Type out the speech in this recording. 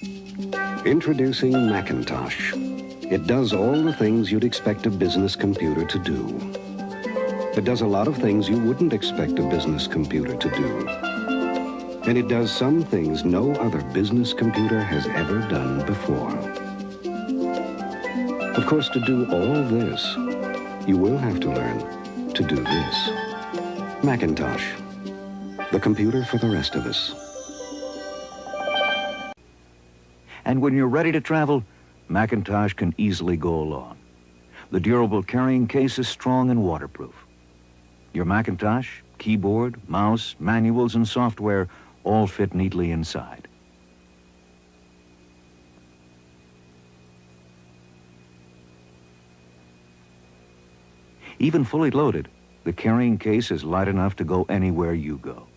Introducing Macintosh. It does all the things you'd expect a business computer to do. It does a lot of things you wouldn't expect a business computer to do. And it does some things no other business computer has ever done before. Of course, to do all this, you will have to learn to do this. Macintosh, the computer for the rest of us. And when you're ready to travel, Macintosh can easily go along. The durable carrying case is strong and waterproof. Your Macintosh, keyboard, mouse, manuals, and software all fit neatly inside. Even fully loaded, the carrying case is light enough to go anywhere you go.